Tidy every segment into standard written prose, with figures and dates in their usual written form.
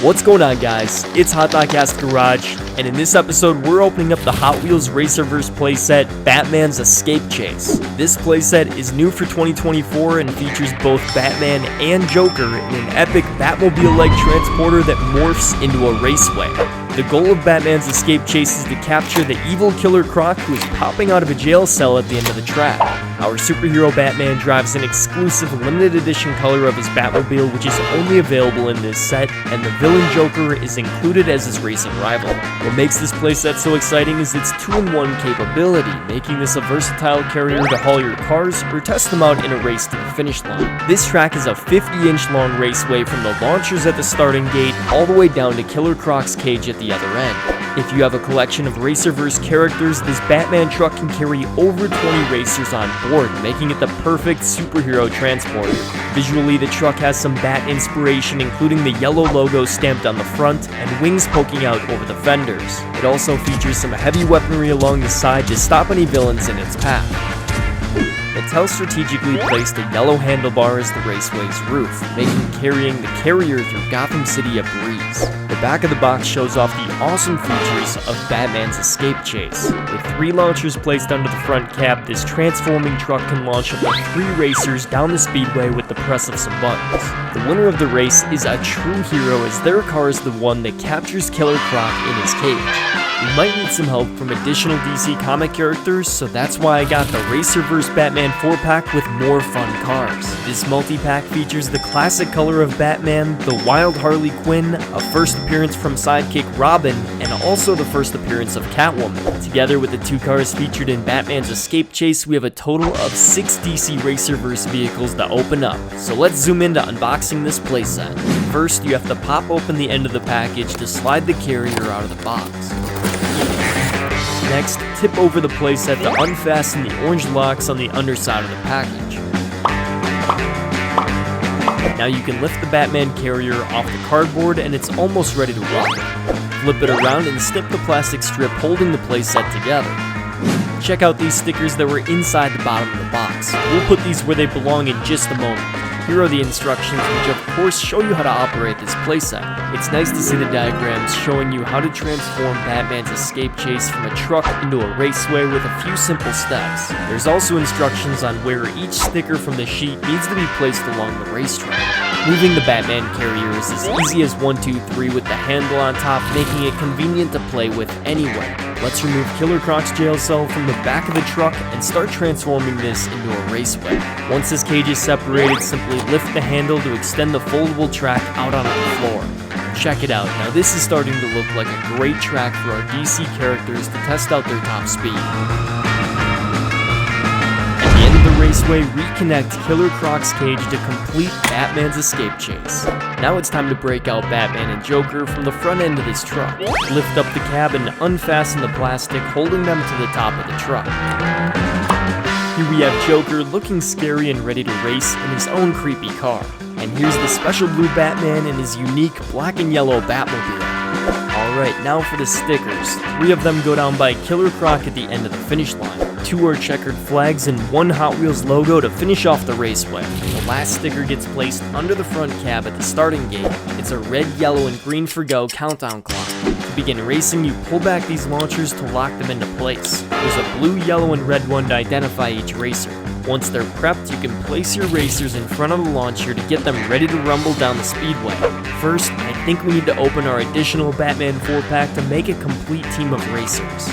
What's going on, guys? It's HotDiecast Garage, and in this episode we're opening up the Hot Wheels RacerVerse playset, Batman's Escape Chase. This playset is new for 2024 and features both Batman and Joker in an epic Batmobile-like transporter that morphs into a raceway. The goal of Batman's Escape Chase is to capture the evil Killer Croc who is popping out of a jail cell at the end of the track. Our superhero Batman drives an exclusive limited edition color of his Batmobile, which is only available in this set, and the villain Joker is included as his racing rival. What makes this playset so exciting is its 2-in-1 capability, making this a versatile carrier to haul your cars or test them out in a race to the finish line. This track is a 50-inch long raceway from the launchers at the starting gate all the way down to Killer Croc's cage at the other end. If you have a collection of RacerVerse characters, this Batman truck can carry over 20 racers on board, making it the perfect superhero transporter. Visually, the truck has some Bat inspiration, including the yellow logo stamped on the front and wings poking out over the fenders. It also features some heavy weaponry along the side to stop any villains in its path. Mattel strategically placed a yellow handlebar as the raceway's roof, making carrying the carrier through Gotham City a breeze. The back of the box shows off the awesome features of Batman's Escape Chase. With 3 launchers placed under the front cab, this transforming truck can launch up to 3 racers down the speedway with the press of some buttons. The winner of the race is a true hero, as their car is the one that captures Killer Croc in his cage. You might need some help from additional DC comic characters, so that's why I got the RacerVerse Batman 4-pack with more fun cars. This multi-pack features the classic color of Batman, the wild Harley Quinn, a first appearance from sidekick Robin, and also the first appearance of Catwoman. Together with the 2 cars featured in Batman's Escape Chase, we have a total of 6 DC RacerVerse vehicles to open up. So let's zoom into unboxing this playset. First, you have to pop open the end of the package to slide the carrier out of the box. Next, tip over the playset to unfasten the orange locks on the underside of the package. Now you can lift the Batman carrier off the cardboard and it's almost ready to rock. Flip it around and snip the plastic strip holding the playset together. Check out these stickers that were inside the bottom of the box. We'll put these where they belong in just a moment. Here are the instructions, which of course show you how to operate this playset. It's nice to see the diagrams showing you how to transform Batman's Escape Chase from a truck into a raceway with a few simple steps. There's also instructions on where each sticker from the sheet needs to be placed along the racetrack. Moving the Batman carrier is as easy as 1, 2, 3 with the handle on top, making it convenient to play with anywhere. Let's remove Killer Croc's jail cell from the back of the truck and start transforming this into a raceway. Once this cage is separated, simply lift the handle to extend the foldable track out onto the floor. Check it out, now this is starting to look like a great track for our DC characters to test out their top speed. At the end of the raceway, reconnect Killer Croc's cage to complete Batman's Escape Chase. Now it's time to break out Batman and Joker from the front end of this truck. Lift up the cab and unfasten the plastic, holding them to the top of the truck. Here we have Joker looking scary and ready to race in his own creepy car. And here's the special blue Batman in his unique black and yellow Batmobile. Alright, now for the stickers. 3 of them go down by Killer Croc at the end of the finish line. 2 are checkered flags and 1 Hot Wheels logo to finish off the raceway. The last sticker gets placed under the front cab at the starting gate. It's a red, yellow, and green for go countdown clock. To begin racing, you pull back these launchers to lock them into place. There's a blue, yellow, and red one to identify each racer. Once they're prepped, you can place your racers in front of the launcher to get them ready to rumble down the speedway. First, I think we need to open our additional Batman 4-pack to make a complete team of racers.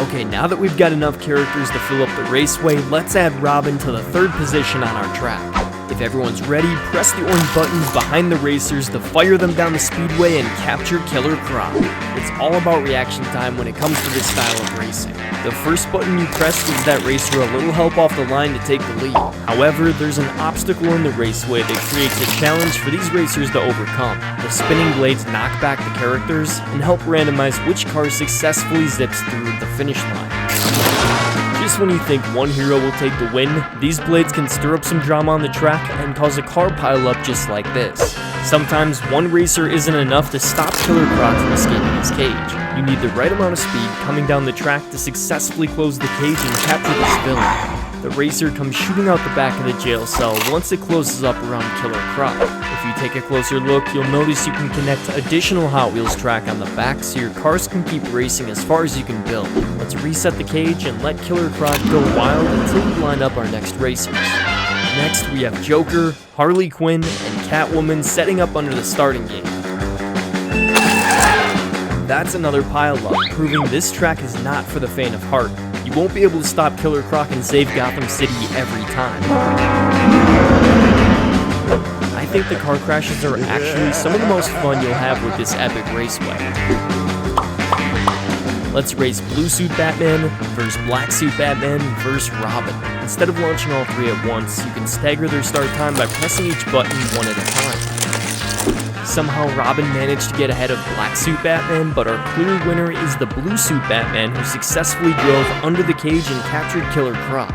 Okay, now that we've got enough characters to fill up the raceway, let's add Robin to the 3rd position on our track. If everyone's ready, press the orange buttons behind the racers to fire them down the speedway and capture Killer Croc. It's all about reaction time when it comes to this style of racing. The first button you press gives that racer a little help off the line to take the lead. However, there's an obstacle in the raceway that creates a challenge for these racers to overcome. The spinning blades knock back the characters and help randomize which car successfully zips through the finish line. Just when you think one hero will take the win, these blades can stir up some drama on the track and cause a car pileup just like this. Sometimes one racer isn't enough to stop Killer Croc from escaping his cage. You need the right amount of speed coming down the track to successfully close the cage and capture this villain. The racer comes shooting out the back of the jail cell once it closes up around Killer Croc. If you take a closer look, you'll notice you can connect additional Hot Wheels track on the back so your cars can keep racing as far as you can build. Let's reset the cage and let Killer Croc go wild until we line up our next racers. Next, we have Joker, Harley Quinn, and Catwoman setting up under the starting gate. That's another pileup, proving this track is not for the faint of heart. You won't be able to stop Killer Croc and save Gotham City every time. I think the car crashes are actually some of the most fun you'll have with this epic raceway. Let's race Blue Suit Batman versus Black Suit Batman versus Robin. Instead of launching all three at once, you can stagger their start time by pressing each button one at a time. Somehow Robin managed to get ahead of Black Suit Batman, but our clear winner is the Blue Suit Batman, who successfully drove under the cage and captured Killer Croc.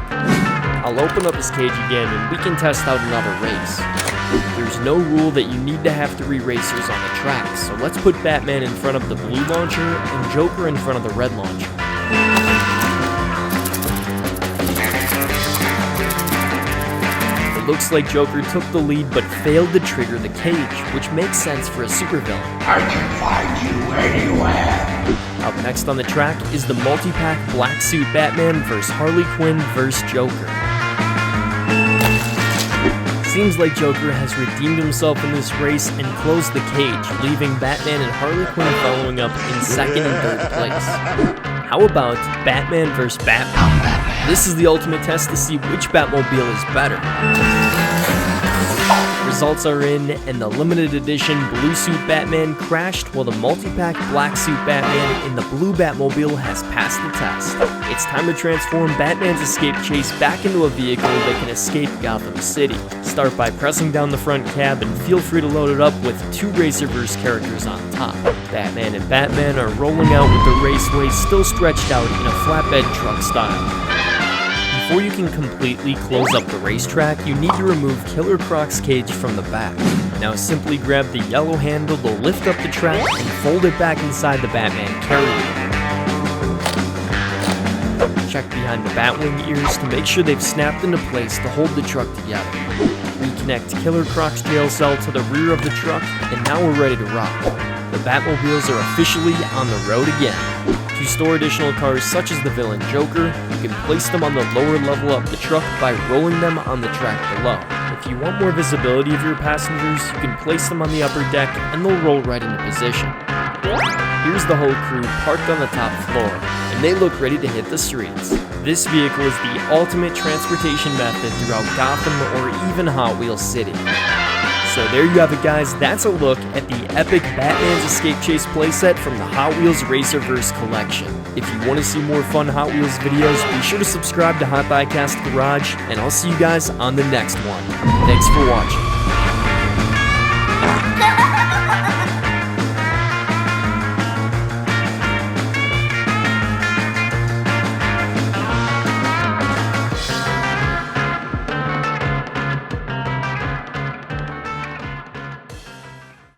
I'll open up his cage again and we can test out another race. There's no rule that you need to have 3 racers on the track, so let's put Batman in front of the blue launcher and Joker in front of the red launcher. It looks like Joker took the lead but failed to trigger the cage, which makes sense for a supervillain. I can find you anywhere. Up next on the track is the multi-pack Black Suit Batman vs. Harley Quinn vs. Joker. Seems like Joker has redeemed himself in this race and closed the cage, leaving Batman and Harley Quinn following up in second and third place. How about Batman vs. Batman? This is the ultimate test to see which Batmobile is better. Results are in, and the limited edition Blue Suit Batman crashed while the multi-pack Black Suit Batman in the blue Batmobile has passed the test. It's time to transform Batman's escape chase back into a vehicle that can escape Gotham City. Start by pressing down the front cab and feel free to load it up with 2 RacerVerse characters on top. Batman and Batman are rolling out with the raceway still stretched out in a flatbed truck style. Before you can completely close up the racetrack, you need to remove Killer Croc's cage from the back. Now simply grab the yellow handle to lift up the track and fold it back inside the Batman carrier. Check behind the Batwing ears to make sure they've snapped into place to hold the truck together. Reconnect Killer Croc's jail cell to the rear of the truck, and now we're ready to rock. The Batmobiles are officially on the road again. To store additional cars such as the villain Joker, you can place them on the lower level of the truck by rolling them on the track below. If you want more visibility of your passengers, you can place them on the upper deck and they'll roll right into position. Here's the whole crew parked on the top floor, and they look ready to hit the streets. This vehicle is the ultimate transportation method throughout Gotham or even Hot Wheels City. So there you have it, guys. That's a look at the epic Batman's Escape Chase playset from the Hot Wheels RacerVerse collection. If you want to see more fun Hot Wheels videos, be sure to subscribe to HotDiecast Garage, and I'll see you guys on the next one. Thanks for watching.